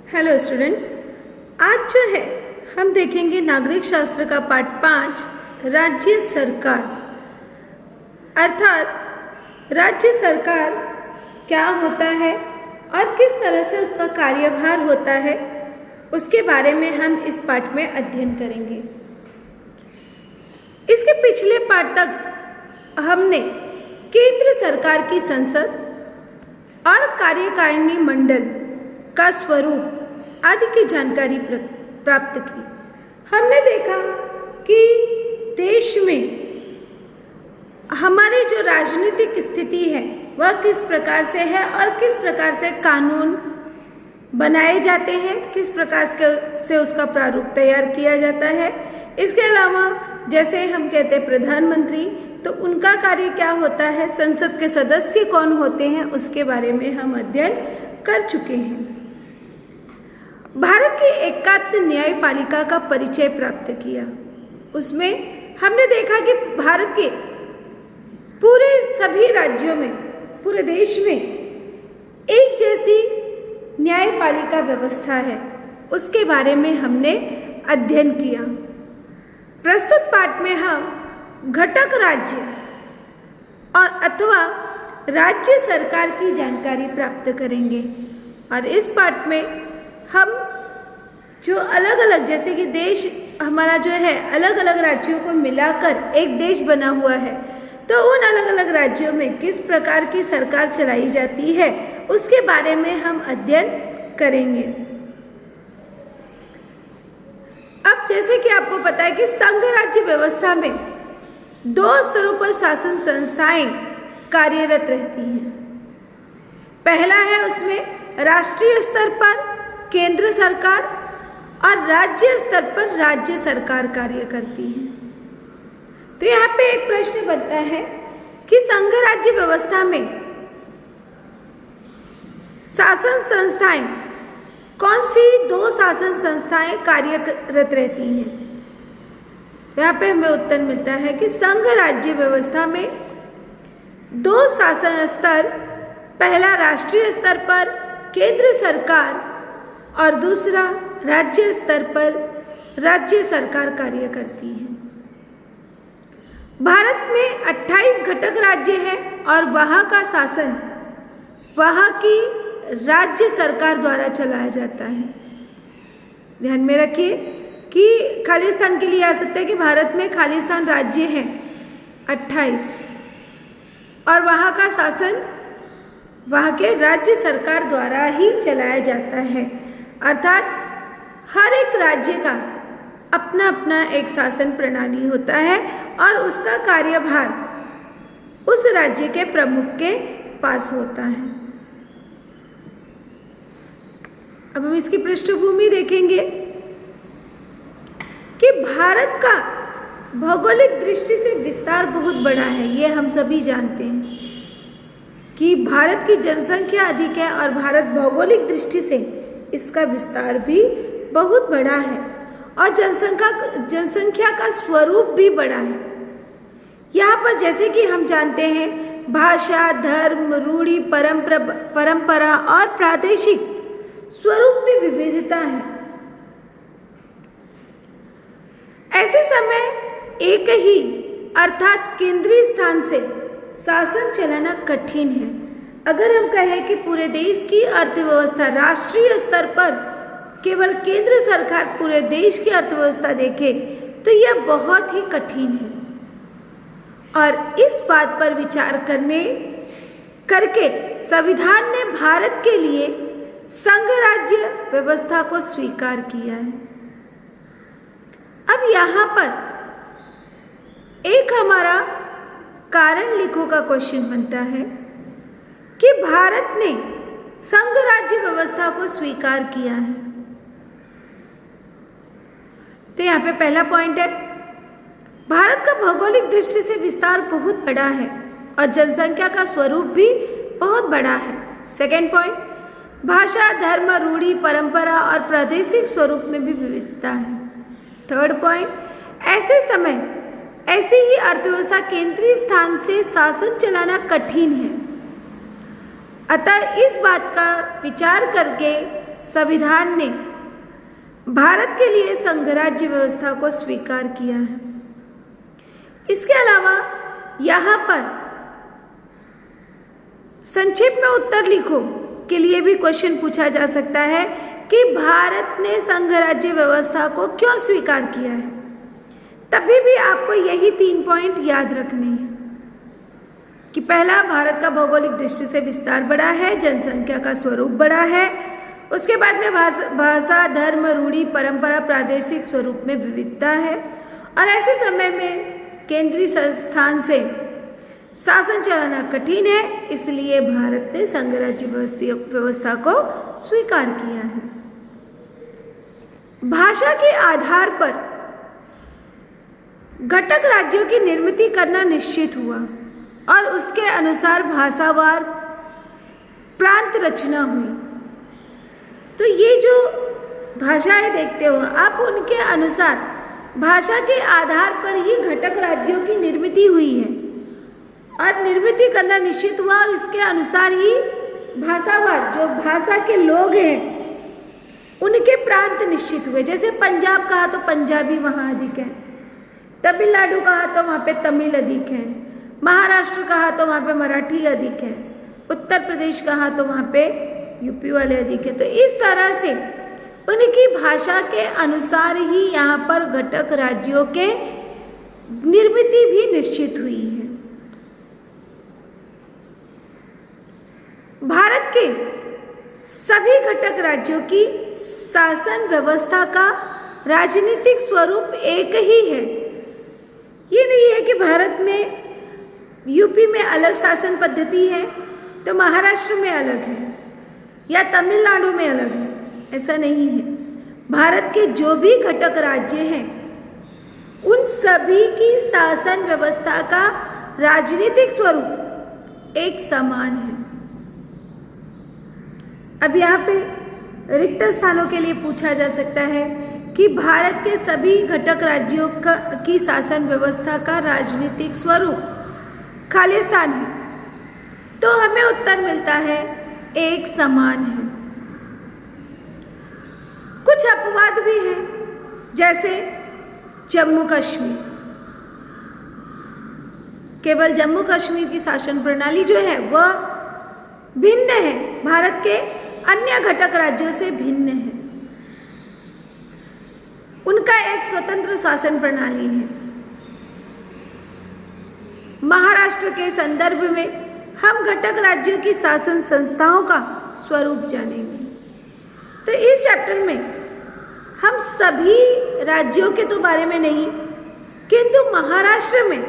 Hello students, आज जो है हम देखेंगे नागरिक शास्त्र का पाठ 5 राज्य सरकार। अर्थात राज्य सरकार क्या होता है और किस तरह से उसका कार्यभार होता है, उसके बारे में हम इस पाठ में अध्ययन करेंगे। इसके पिछले पाठ तक हमने केंद्र सरकार की संसद और कार्यकारिणी मंडल का स्वरूप आदि की जानकारी प्राप्त की। हमने देखा कि देश में हमारी जो राजनीतिक स्थिति है वह किस प्रकार से है और किस प्रकार से कानून बनाए जाते हैं, किस प्रकार से उसका प्रारूप तैयार किया जाता है। इसके अलावा जैसे हम कहते हैं प्रधानमंत्री, तो उनका कार्य क्या होता है, संसद के सदस्य कौन होते हैं, उसके बारे में हम अध्ययन कर चुके हैं। भारत की एकात्म न्यायपालिका का परिचय प्राप्त किया। उसमें हमने देखा कि भारत के पूरे सभी राज्यों में, पूरे देश में एक जैसी न्यायपालिका व्यवस्था है, उसके बारे में हमने अध्ययन किया। प्रस्तुत पाठ में हम घटक राज्य और अथवा राज्य सरकार की जानकारी प्राप्त करेंगे। और इस पाठ में हम जो अलग अलग, जैसे कि देश हमारा जो है अलग अलग राज्यों को मिलाकर एक देश बना हुआ है, तो उन अलग अलग राज्यों में किस प्रकार की सरकार चलाई जाती है उसके बारे में हम अध्ययन करेंगे। अब जैसे कि आपको पता है कि संघ राज्य व्यवस्था में 2 स्तरों पर शासन संस्थाएं कार्यरत रहती हैं। पहला है उसमें राष्ट्रीय स्तर पर केंद्र सरकार और राज्य स्तर पर राज्य सरकार कार्य करती है। तो यहाँ पे एक प्रश्न बनता है कि संघ राज्य व्यवस्था में शासन संस्थाएं कौन सी 2 शासन संस्थाएं कार्यरत रहती हैं। यहाँ पे हमें उत्तर मिलता है कि संघ राज्य व्यवस्था में 2 शासन स्तर, पहला राष्ट्रीय स्तर पर केंद्र सरकार और दूसरा राज्य स्तर पर राज्य सरकार कार्य करती है। भारत में 28 घटक राज्य हैं और वहाँ का शासन वहाँ की राज्य सरकार द्वारा चलाया जाता है। ध्यान में रखिए कि खालिस्तान के लिए आ सकता है कि भारत में खालिस्तान राज्य हैं 28 और वहाँ का शासन वहाँ के राज्य सरकार द्वारा ही चलाया जाता है। अर्थात हर एक राज्य का अपना अपना एक शासन प्रणाली होता है और उसका कार्यभार उस राज्य के प्रमुख के पास होता है। अब हम इसकी पृष्ठभूमि देखेंगे कि भारत का भौगोलिक दृष्टि से विस्तार बहुत बड़ा है। ये हम सभी जानते हैं कि भारत की जनसंख्या अधिक है और भारत भौगोलिक दृष्टि से इसका विस्तार भी बहुत बड़ा है और जनसंख्या का स्वरूप भी बड़ा है। यहाँ पर जैसे कि हम जानते हैं भाषा, धर्म, रूढ़ि, परंपरा और प्रादेशिक स्वरूप में विविधता है। ऐसे समय एक ही अर्थात केंद्रीय स्थान से शासन चलाना कठिन है। अगर हम कहें कि पूरे देश की अर्थव्यवस्था राष्ट्रीय स्तर पर केवल केंद्र सरकार पूरे देश की अर्थव्यवस्था देखे तो यह बहुत ही कठिन है। और इस बात पर विचार करके संविधान ने भारत के लिए संघ राज्य व्यवस्था को स्वीकार किया है। अब यहाँ पर एक हमारा कारण लिखो का क्वेश्चन बनता है कि भारत ने संघ राज्य व्यवस्था को स्वीकार किया है। तो यहाँ पे पहला पॉइंट है, भारत का भौगोलिक दृष्टि से विस्तार बहुत बड़ा है और जनसंख्या का स्वरूप भी बहुत बड़ा है। सेकेंड पॉइंट, भाषा, धर्म, रूढ़ि, परंपरा और प्रादेशिक स्वरूप में भी विविधता है। थर्ड पॉइंट, ऐसे समय ऐसी ही अर्थव्यवस्था केंद्रीय स्थान से शासन चलाना कठिन है। अतः इस बात का विचार करके संविधान ने भारत के लिए संघराज्य व्यवस्था को स्वीकार किया है। इसके अलावा यहाँ पर संक्षेप में उत्तर लिखो के लिए भी क्वेश्चन पूछा जा सकता है कि भारत ने संघराज्य व्यवस्था को क्यों स्वीकार किया है। तभी भी आपको यही 3 पॉइंट याद रखने हैं कि पहला, भारत का भौगोलिक दृष्टि से विस्तार बड़ा है, जनसंख्या का स्वरूप बड़ा है। उसके बाद में भाषा, धर्म, रूढ़ी, परंपरा, प्रादेशिक स्वरूप में विविधता है और ऐसे समय में केंद्रीय संस्थान से शासन चलाना कठिन है, इसलिए भारत ने संघराज्य व्यवस्था को स्वीकार किया है। भाषा के आधार पर घटक राज्यों की निर्मित करना निश्चित हुआ और उसके अनुसार भाषावार प्रांत रचना हुई। तो ये जो भाषाएं देखते हो आप, उनके अनुसार भाषा के आधार पर ही घटक राज्यों की निर्मित हुई है और निर्मित करना निश्चित हुआ और इसके अनुसार ही भाषावार, जो भाषा के लोग हैं, उनके प्रांत निश्चित हुए। जैसे पंजाब कहा तो पंजाबी वहाँ अधिक है, तमिलनाडु कहा तो वहाँ पे तमिल अधिक है, महाराष्ट्र कहा तो वहाँ पे मराठी अधिक है, उत्तर प्रदेश कहा तो वहाँ पे यूपी वाले अधिक है। तो इस तरह से उनकी भाषा के अनुसार ही यहाँ पर घटक राज्यों के निर्मित भी निश्चित हुई है। भारत के सभी घटक राज्यों की शासन व्यवस्था का राजनीतिक स्वरूप एक ही है। ये नहीं है कि भारत में यूपी में अलग शासन पद्धति है तो महाराष्ट्र में अलग है या तमिलनाडु में अलग है, ऐसा नहीं है। भारत के जो भी घटक राज्य हैं उन सभी की शासन व्यवस्था का राजनीतिक स्वरूप एक समान है। अब यहाँ पे रिक्त स्थानों के लिए पूछा जा सकता है कि भारत के सभी घटक राज्यों की शासन व्यवस्था का राजनीतिक स्वरूप खाली स्थान है, तो हमें उत्तर मिलता है एक समान है। कुछ अपवाद भी हैं, जैसे जम्मू कश्मीर, केवल जम्मू कश्मीर की शासन प्रणाली जो है वह भिन्न है, भारत के अन्य घटक राज्यों से भिन्न है। उनका एक स्वतंत्र शासन प्रणाली है। महाराष्ट्र के संदर्भ में हम घटक राज्यों की शासन संस्थाओं का स्वरूप जानेंगे। तो इस चैप्टर में हम सभी राज्यों के तो बारे में नहीं, किंतु महाराष्ट्र में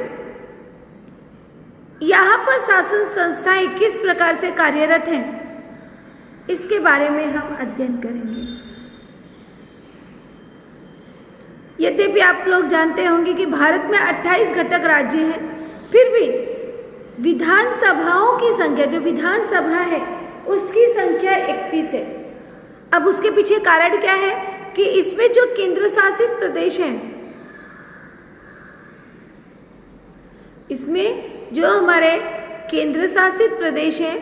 यहाँ पर शासन संस्थाएं किस प्रकार से कार्यरत हैं, इसके बारे में हम अध्ययन करेंगे। यद्यपि आप लोग जानते होंगे कि भारत में 28 घटक राज्य हैं, फिर भी विधानसभाओं की संख्या, जो विधानसभा है उसकी संख्या 31 है। अब उसके पीछे कारण क्या है कि इसमें जो केंद्र शासित प्रदेश हैं, इसमें जो हमारे केंद्र शासित प्रदेश हैं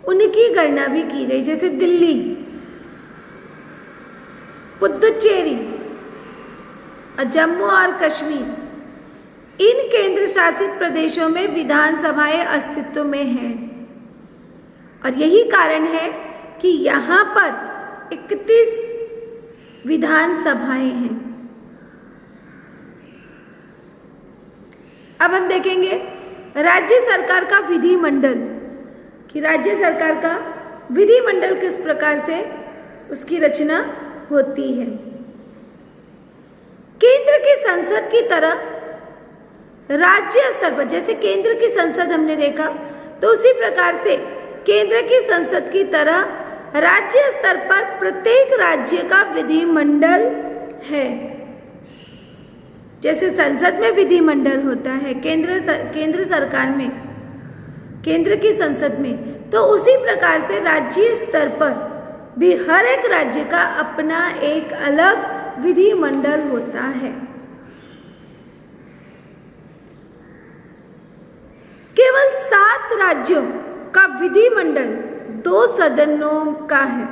उनकी गणना भी की गई। जैसे दिल्ली, पुदुचेरी और जम्मू और कश्मीर, इन केंद्र शासित प्रदेशों में विधानसभाएं अस्तित्व में हैं और यही कारण है कि यहाँ पर 31 विधानसभाएं हैं। अब हम देखेंगे राज्य सरकार का विधिमंडल, कि राज्य सरकार का विधिमंडल किस प्रकार से उसकी रचना होती है। केंद्र की संसद की तरह राज्य स्तर पर, जैसे केंद्र की संसद हमने देखा, तो उसी प्रकार से केंद्र की संसद की तरह राज्य स्तर पर प्रत्येक राज्य का विधिमंडल है। जैसे संसद में विधिमंडल होता है केंद्र सरकार में, केंद्र की संसद में, तो उसी प्रकार से राज्य स्तर पर भी हर एक राज्य का अपना एक अलग विधिमंडल होता है। केवल 7 राज्यों का विधिमंडल 2 सदनों का है।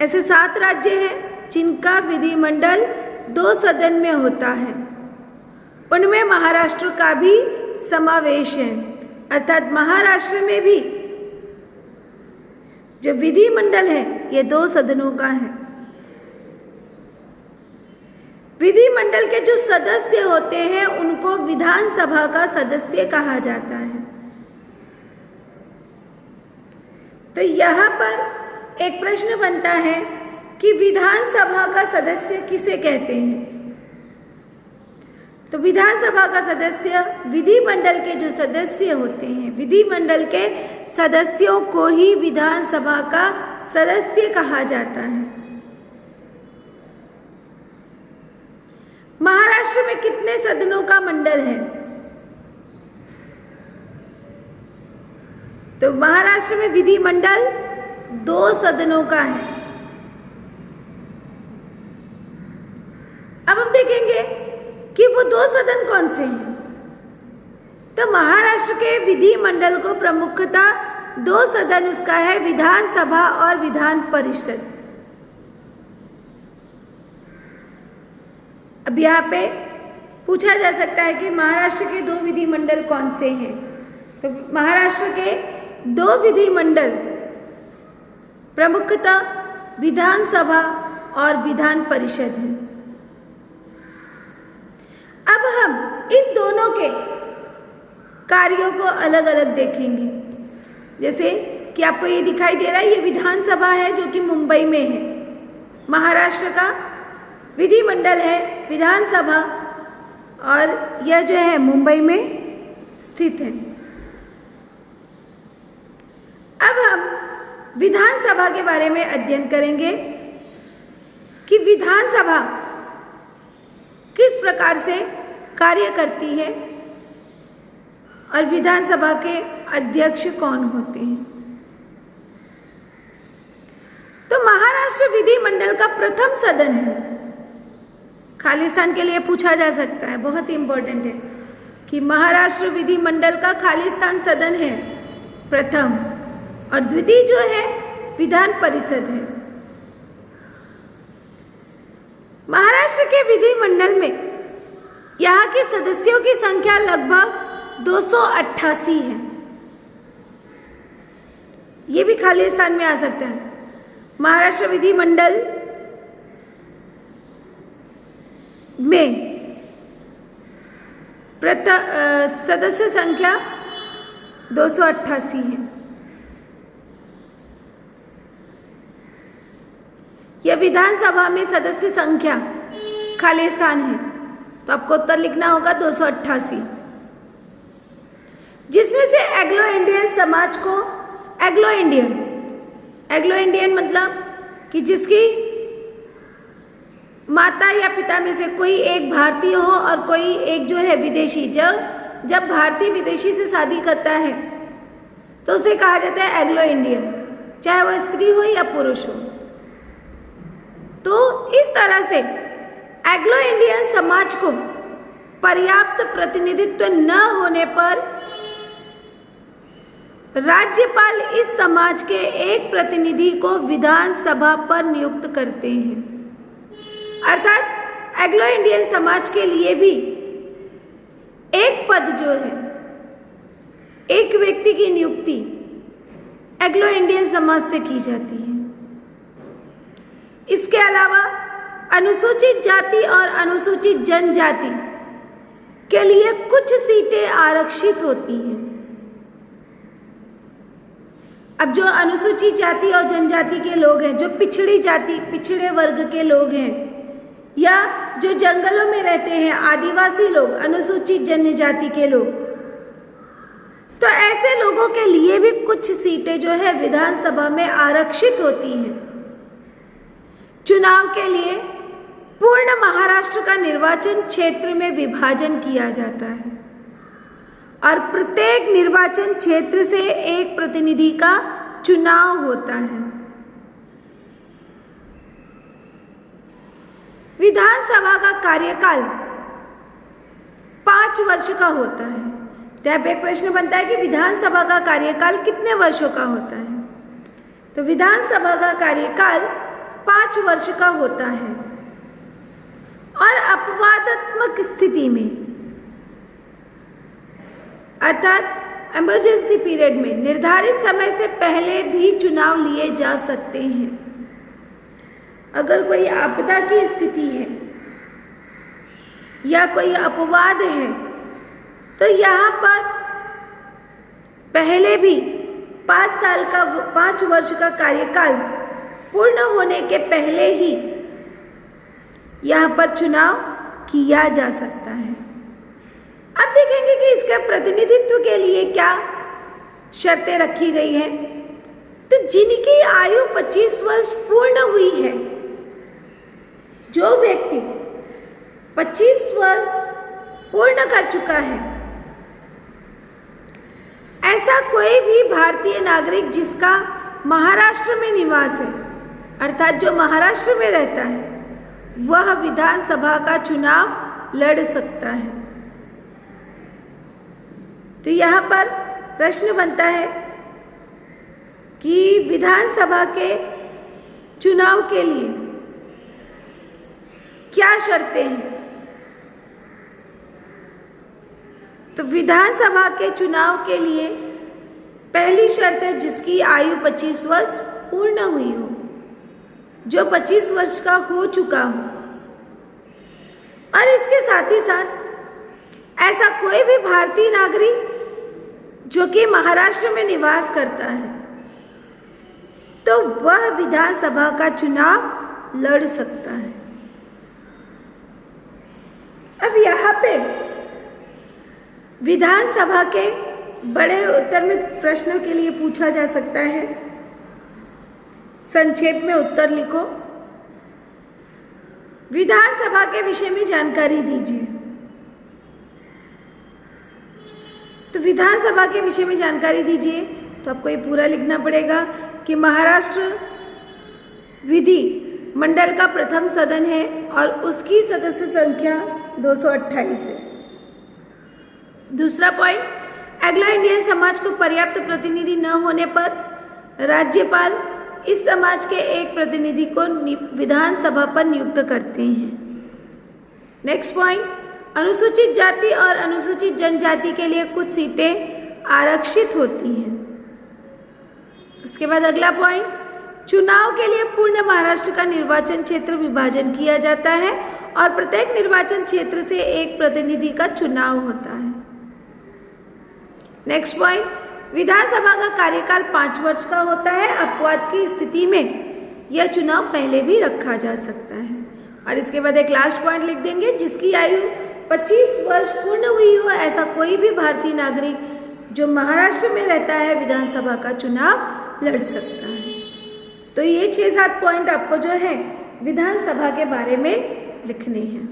ऐसे 7 राज्य हैं जिनका विधिमंडल 2 सदन में होता है। उनमें महाराष्ट्र का भी समावेश है, अर्थात महाराष्ट्र में भी जो विधिमंडल है ये 2 सदनों का है। विधिमंडल के जो सदस्य होते हैं उनको विधानसभा का सदस्य कहा जाता है। तो यहाँ पर एक प्रश्न बनता है कि विधानसभा का सदस्य किसे कहते हैं? तो विधानसभा का सदस्य विधिमंडल के जो सदस्य होते हैं, विधिमंडल के सदस्यों को ही विधानसभा का सदस्य कहा जाता है। महाराष्ट्र में कितने सदनों का मंडल है? तो महाराष्ट्र में विधिमंडल 2 सदनों का है। अब हम देखेंगे कि वो 2 सदन कौन से हैं। तो महाराष्ट्र के विधिमंडल को प्रमुखतः 2 सदन उसका है, विधानसभा और विधान परिषद। अब यहाँ पे पूछा जा सकता है कि महाराष्ट्र के 2 विधिमंडल कौन से हैं। तो महाराष्ट्र के 2 विधिमंडल प्रमुखतः विधानसभा और विधान परिषद हैं। अब हम इन दोनों के कार्यों को अलग अलग देखेंगे। जैसे कि आपको ये दिखाई दे रहा है, ये विधानसभा है जो कि मुंबई में है। महाराष्ट्र का विधिमंडल है विधानसभा और यह जो है मुंबई में स्थित है। अब हम विधानसभा के बारे में अध्ययन करेंगे कि विधानसभा किस प्रकार से कार्य करती है और विधानसभा के अध्यक्ष कौन होते हैं। तो महाराष्ट्र विधिमंडल का प्रथम सदन है। खालिस्तान के लिए पूछा जा सकता है, बहुत ही इंपॉर्टेंट है कि महाराष्ट्र विधिमंडल का खालिस्तान सदन है प्रथम, और द्वितीय जो है विधान परिषद है। महाराष्ट्र के विधिमंडल में यहाँ के सदस्यों की संख्या लगभग 288 है। ये भी खालिस्तान में आ सकता है। महाराष्ट्र विधिमंडल में सदस्य संख्या 288 है। यह विधानसभा में सदस्य संख्या खालिस्तान है, तो आपको उत्तर लिखना होगा 288, जिसमें से एग्लो इंडियन समाज को एग्लो इंडियन मतलब कि जिसकी माता या पिता में से कोई एक भारतीय हो और कोई एक जो है विदेशी। जब भारतीय विदेशी से शादी करता है तो उसे कहा जाता है एग्लो इंडियन, चाहे वह स्त्री हो या पुरुष हो। तो इस तरह से एग्लो इंडियन समाज को पर्याप्त प्रतिनिधित्व न होने पर राज्यपाल इस समाज के एक प्रतिनिधि को विधानसभा पर नियुक्त करते हैं। अर्थात एग्लो इंडियन समाज के लिए भी एक पद जो है, एक व्यक्ति की नियुक्ति एग्लो इंडियन समाज से की जाती है। इसके अलावा अनुसूचित जाति और अनुसूचित जनजाति के लिए कुछ सीटें आरक्षित होती हैं। अब जो अनुसूचित जाति और जनजाति के लोग हैं, जो पिछड़ी जाति पिछड़े वर्ग के लोग हैं, या जो जंगलों में रहते हैं आदिवासी लोग, अनुसूचित जनजाति के लोग, तो ऐसे लोगों के लिए भी कुछ सीटें जो है विधानसभा में आरक्षित होती हैं। चुनाव के लिए पूर्ण महाराष्ट्र का निर्वाचन क्षेत्र में विभाजन किया जाता है और प्रत्येक निर्वाचन क्षेत्र से एक प्रतिनिधि का चुनाव होता है। विधानसभा का कार्यकाल 5 वर्ष का होता है। तो अब एक प्रश्न बनता है कि विधानसभा का कार्यकाल कितने वर्षों का होता है। तो विधानसभा का कार्यकाल 5 वर्ष का होता है और अपवादात्मक स्थिति में अर्थात इमरजेंसी पीरियड में निर्धारित समय से पहले भी चुनाव लिए जा सकते हैं। अगर कोई आपदा की स्थिति है या कोई अपवाद है तो यहाँ पर पहले भी 5 वर्ष का कार्यकाल पूर्ण होने के पहले ही यहाँ पर चुनाव किया जा सकता है। अब देखेंगे कि इसके प्रतिनिधित्व के लिए क्या शर्तें रखी गई हैं। तो जिनकी आयु 25 वर्ष पूर्ण हुई है, जो व्यक्ति 25 वर्ष पूर्ण कर चुका है, ऐसा कोई भी भारतीय नागरिक जिसका महाराष्ट्र में निवास है, अर्थात जो महाराष्ट्र में रहता है, वह विधानसभा का चुनाव लड़ सकता है। तो यहाँ पर प्रश्न बनता है कि विधानसभा के चुनाव के लिए क्या शर्तें हैं। तो विधानसभा के चुनाव के लिए पहली शर्त है जिसकी आयु 25 वर्ष पूर्ण हुई हो, जो 25 वर्ष का हो चुका हो, और इसके साथ ही साथ ऐसा कोई भी भारतीय नागरिक जो कि महाराष्ट्र में निवास करता है, तो वह विधानसभा का चुनाव लड़ सकता है। अब यहाँ पे विधानसभा के बड़े उत्तर में प्रश्नों के लिए पूछा जा सकता है। संक्षेप में उत्तर लिखो। विधानसभा के विषय में जानकारी दीजिए। तो विधानसभा के विषय में जानकारी दीजिए तो आपको ये पूरा लिखना पड़ेगा कि महाराष्ट्र विधि मंडल का प्रथम सदन है और उसकी सदस्य संख्या 228 है। दूसरा पॉइंट, एंग्लो इंडियन समाज को पर्याप्त प्रतिनिधि न होने पर राज्यपाल इस समाज के एक प्रतिनिधि को विधानसभा पर नियुक्त करते हैं। नेक्स्ट पॉइंट, अनुसूचित जाति और अनुसूचित जनजाति के लिए कुछ सीटें आरक्षित होती हैं। उसके बाद अगला पॉइंट, चुनाव के लिए पूर्ण महाराष्ट्र का निर्वाचन क्षेत्र विभाजन किया जाता है और प्रत्येक निर्वाचन क्षेत्र से एक प्रतिनिधि का चुनाव होता है। नेक्स्ट पॉइंट, विधानसभा का कार्यकाल 5 वर्ष का होता है। अपवाद की स्थिति में यह चुनाव पहले भी रखा जा सकता है। और इसके बाद एक लास्ट पॉइंट लिख देंगे, जिसकी आयु 25 वर्ष पूर्ण हुई हो, ऐसा कोई भी भारतीय नागरिक जो महाराष्ट्र में रहता है विधानसभा का चुनाव लड़ सकता है। तो ये 6-7 पॉइंट आपको जो है विधानसभा के बारे में लिखने हैं।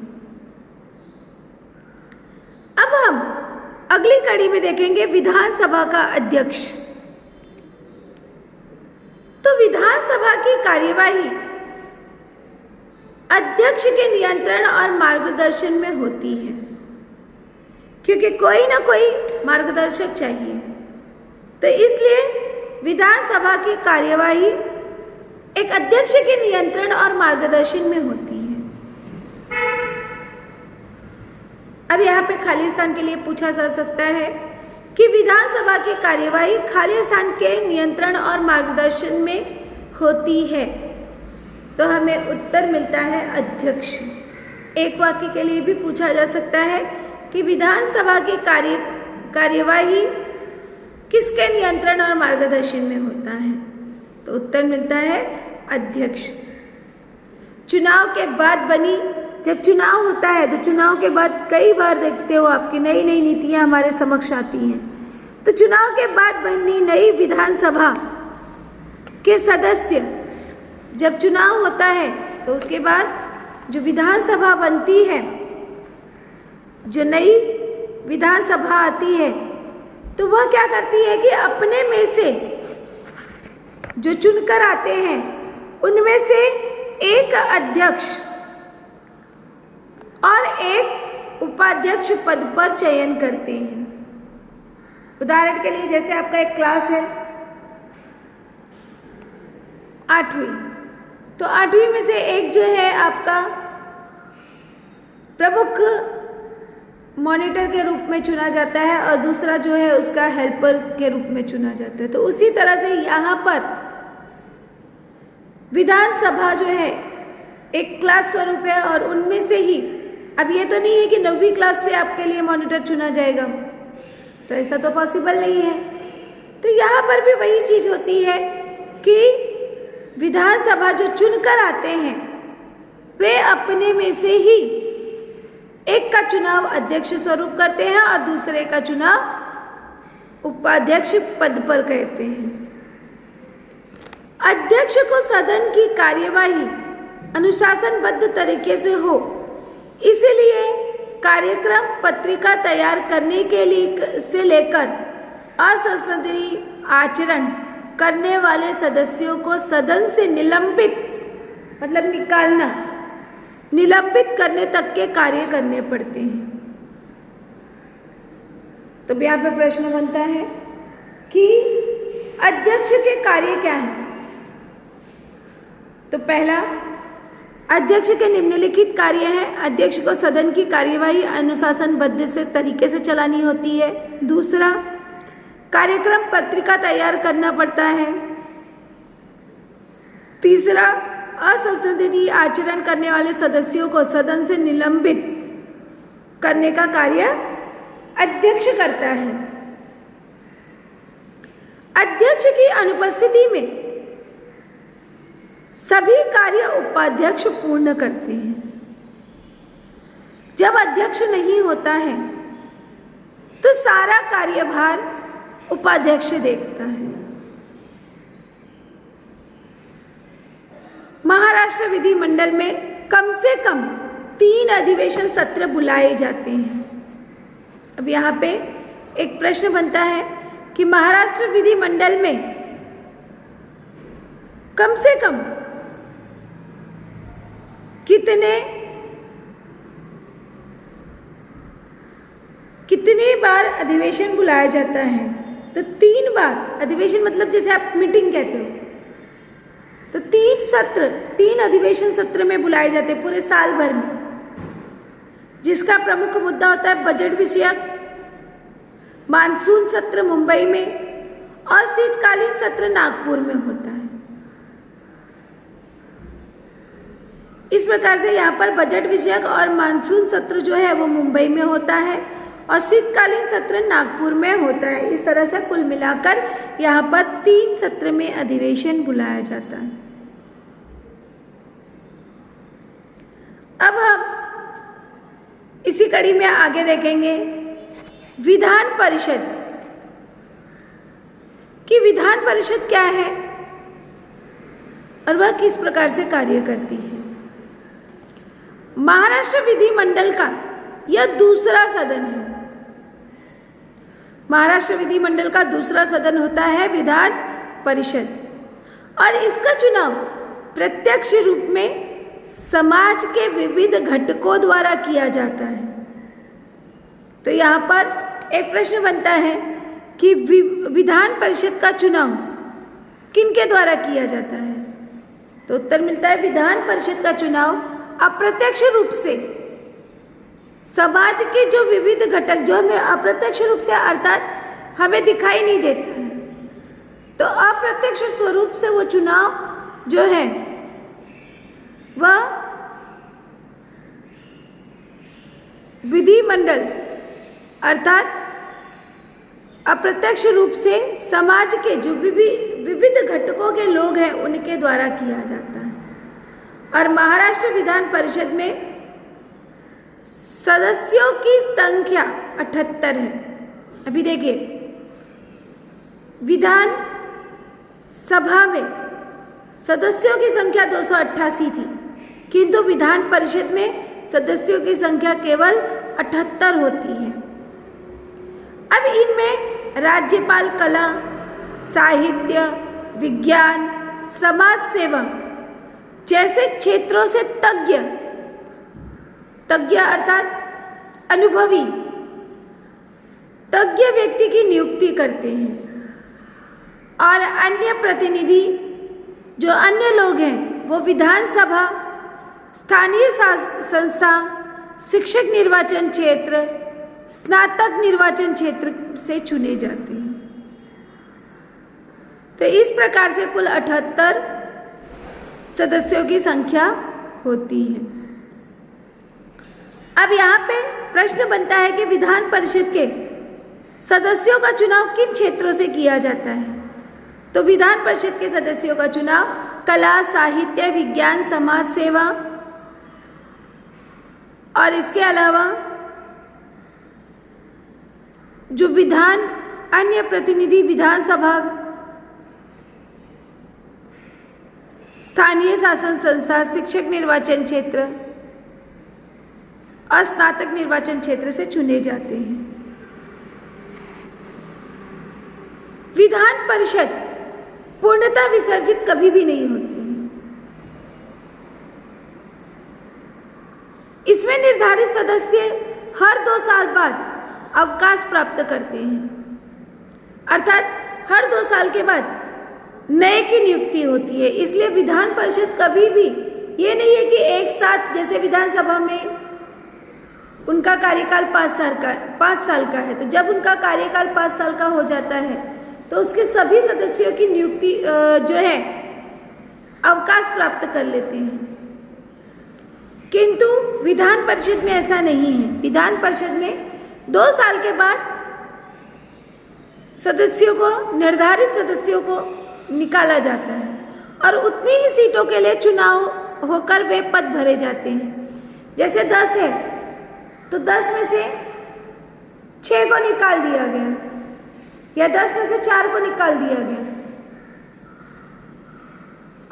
अब हम अगली कड़ी में देखेंगे विधानसभा का अध्यक्ष। तो विधानसभा की कार्यवाही अध्यक्ष के नियंत्रण और मार्गदर्शन में होती है, क्योंकि कोई ना कोई मार्गदर्शक चाहिए। तो इसलिए विधानसभा की कार्यवाही एक अध्यक्ष के नियंत्रण और मार्गदर्शन में होती है। अब यहाँ पे खाली स्थान के लिए पूछा जा सकता है कि विधानसभा की कार्यवाही खाली स्थान के नियंत्रण और मार्गदर्शन में होती है, तो हमें उत्तर मिलता है अध्यक्ष। एक वाक्य के लिए भी पूछा जा सकता है कि विधानसभा की कार्यवाही किसके नियंत्रण और मार्गदर्शन में होता है, तो उत्तर मिलता है अध्यक्ष। चुनाव के बाद जब चुनाव होता है तो चुनाव के बाद कई बार देखते हो आपकी नई नई नीतियां हमारे समक्ष आती हैं। तो चुनाव के बाद बनी नई विधानसभा के सदस्य, जब चुनाव होता है तो उसके बाद जो विधानसभा बनती है, जो नई विधानसभा आती है, तो वह क्या करती है कि अपने में से जो चुनकर आते हैं उनमें से एक अध्यक्ष और एक उपाध्यक्ष पद पर चयन करते हैं। उदाहरण के लिए जैसे आपका एक क्लास है 8वीं, तो 8वीं में से एक जो है आपका प्रमुख मॉनिटर के रूप में चुना जाता है और दूसरा जो है उसका हेल्पर के रूप में चुना जाता है। तो उसी तरह से यहाँ पर विधानसभा जो है एक क्लास स्वरूप है और उनमें से ही, अब ये तो नहीं है कि 9वीं क्लास से आपके लिए मॉनिटर चुना जाएगा, तो ऐसा तो पॉसिबल नहीं है। तो यहाँ पर भी वही चीज होती है कि विधानसभा जो चुनकर आते हैं वे अपने में से ही एक का चुनाव अध्यक्ष स्वरूप करते हैं और दूसरे का चुनाव उपाध्यक्ष पद पर कहते हैं। अध्यक्ष को सदन की कार्यवाही अनुशासनबद्ध तरीके से हो, इसलिए कार्यक्रम पत्रिका तैयार करने के लिए से लेकर असंसदीय आचरण करने वाले सदस्यों को सदन से निलंबित, मतलब निकालना, निलंबित करने तक के कार्य करने पड़ते हैं। तो यहाँ पे प्रश्न बनता है कि अध्यक्ष के कार्य क्या हैं? तो पहला, अध्यक्ष के निम्नलिखित कार्य हैं। अध्यक्ष को सदन की कार्यवाही अनुशासनबद्ध से तरीके से चलानी होती है। दूसरा, कार्यक्रम पत्रिका तैयार करना पड़ता है। तीसरा, असंसदीय आचरण करने वाले सदस्यों को सदन से निलंबित करने का कार्य अध्यक्ष करता है। अध्यक्ष की अनुपस्थिति में सभी कार्य उपाध्यक्ष पूर्ण करते हैं। जब अध्यक्ष नहीं होता है तो सारा कार्यभार उपाध्यक्ष देखता है। महाराष्ट्र विधिमंडल में कम से कम 3 अधिवेशन सत्र बुलाए जाते हैं। अब यहाँ पे एक प्रश्न बनता है कि महाराष्ट्र विधिमंडल में कम से कम कितने बार अधिवेशन बुलाया जाता है? तो 3 बार। अधिवेशन मतलब जैसे आप मीटिंग कहते हो, तो 3 अधिवेशन सत्र में बुलाए जाते हैं पूरे साल भर में, जिसका प्रमुख मुद्दा होता है बजट विषयक, मानसून सत्र मुंबई में और शीतकालीन सत्र नागपुर में होता है। इस प्रकार से यहाँ पर बजट विषयक और मानसून सत्र जो है वो मुंबई में होता है और शीतकालीन सत्र नागपुर में होता है। इस तरह से कुल मिलाकर यहाँ पर 3 सत्र में अधिवेशन बुलाया जाता है। अब हम इसी कड़ी में आगे देखेंगे विधान परिषद कि विधान परिषद क्या है और वह किस प्रकार से कार्य करती है। महाराष्ट्र विधिमंडल का यह दूसरा सदन है। महाराष्ट्र विधिमंडल का दूसरा सदन होता है विधान परिषद और इसका चुनाव प्रत्यक्ष रूप में समाज के विविध घटकों द्वारा किया जाता है। तो यहाँ पर एक प्रश्न बनता है कि विधान परिषद का चुनाव किनके द्वारा किया जाता है? तो उत्तर मिलता है विधान परिषद का चुनाव अप्रत्यक्ष रूप से समाज के जो विविध घटक जो हमें अप्रत्यक्ष रूप से अर्थात हमें दिखाई नहीं देता है, तो अप्रत्यक्ष स्वरूप से वो चुनाव जो है वह विधिमंडल अर्थात अप्रत्यक्ष रूप से समाज के जो विविध घटकों के लोग हैं उनके द्वारा किया जाता है। और महाराष्ट्र विधान परिषद में सदस्यों की संख्या 78 है। अभी देखिए, विधान सभा में सदस्यों की संख्या 288 थी, किंतु विधान परिषद में सदस्यों की संख्या केवल 78 होती है। अब इनमें राज्यपाल कला, साहित्य, विज्ञान, समाज सेवा जैसे क्षेत्रों से तज्ञ अर्थात अनुभवी तज्ञ व्यक्ति की नियुक्ति करते हैं और अन्य प्रतिनिधि जो अन्य लोग हैं वो विधानसभा, स्थानीय संस्था, शिक्षक निर्वाचन क्षेत्र, स्नातक निर्वाचन क्षेत्र से चुने जाते हैं। तो इस प्रकार से कुल 78 सदस्यों की संख्या होती है। अब यहाँ पे प्रश्न बनता है कि विधान परिषद के सदस्यों का चुनाव किन क्षेत्रों से किया जाता है। तो विधान परिषद के सदस्यों का चुनाव कला, साहित्य, विज्ञान, समाज सेवा और इसके अलावा जो विधान अन्य प्रतिनिधि विधानसभा, स्थानीय शासन संस्था, शिक्षक निर्वाचन क्षेत्र और स्नातक निर्वाचन क्षेत्र से चुने जाते हैं। विधान परिषद पूर्णतः विसर्जित कभी भी नहीं होती है। इसमें निर्धारित सदस्य हर 2 साल बाद अवकाश प्राप्त करते हैं, अर्थात हर 2 साल के बाद नए की नियुक्ति होती है। इसलिए विधान परिषद कभी भी ये नहीं है कि एक साथ, जैसे विधानसभा में उनका कार्यकाल 5 साल का है, तो जब उनका कार्यकाल 5 साल का हो जाता है तो उसके सभी सदस्यों की नियुक्ति जो है अवकाश प्राप्त कर लेते हैं। किंतु विधान परिषद में ऐसा नहीं है। विधान परिषद में 2 साल के बाद सदस्यों को, निर्धारित सदस्यों को निकाला जाता है और उतनी ही सीटों के लिए चुनाव होकर वे पद भरे जाते हैं। जैसे 10 है तो 10 में से 6 को निकाल दिया गया या 10 में से 4 को निकाल दिया गया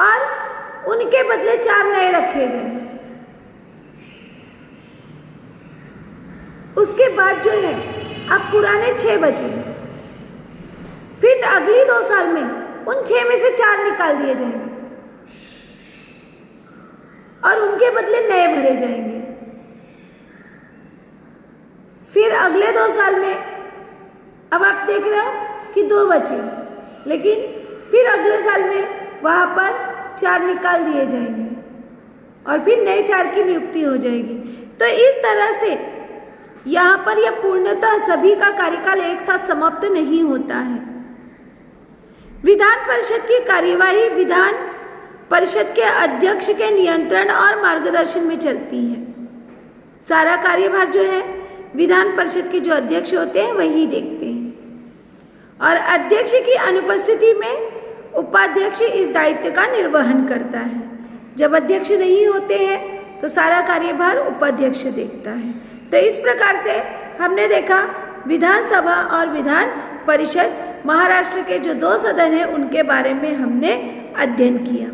और उनके बदले 4 नए रखे गए। उसके बाद जो है अब पुराने 6 बचे, फिर अगली 2 साल में उन 6 में से 4 निकाल दिए जाएंगे और उनके बदले नए भरे जाएंगे। फिर अगले 2 साल में अब आप देख रहे हो कि 2 बचे, लेकिन फिर अगले साल में वहाँ पर 4 निकाल दिए जाएंगे और फिर नए 4 की नियुक्ति हो जाएगी। तो इस तरह से यहाँ पर यह पूर्णतः सभी का कार्यकाल एक साथ समाप्त नहीं होता है। विधान परिषद की कार्यवाही विधान परिषद के अध्यक्ष के नियंत्रण और मार्गदर्शन में चलती है। सारा कार्यभार जो है विधान परिषद के जो अध्यक्ष होते हैं वही देखते हैं और अध्यक्ष की अनुपस्थिति में उपाध्यक्ष इस दायित्व का निर्वहन करता है। जब अध्यक्ष नहीं होते हैं तो सारा कार्यभार उपाध्यक्ष देखता है। तो इस प्रकार से हमने देखा विधानसभा और विधान परिषद, महाराष्ट्र के जो 2 सदन हैं उनके बारे में हमने अध्ययन किया।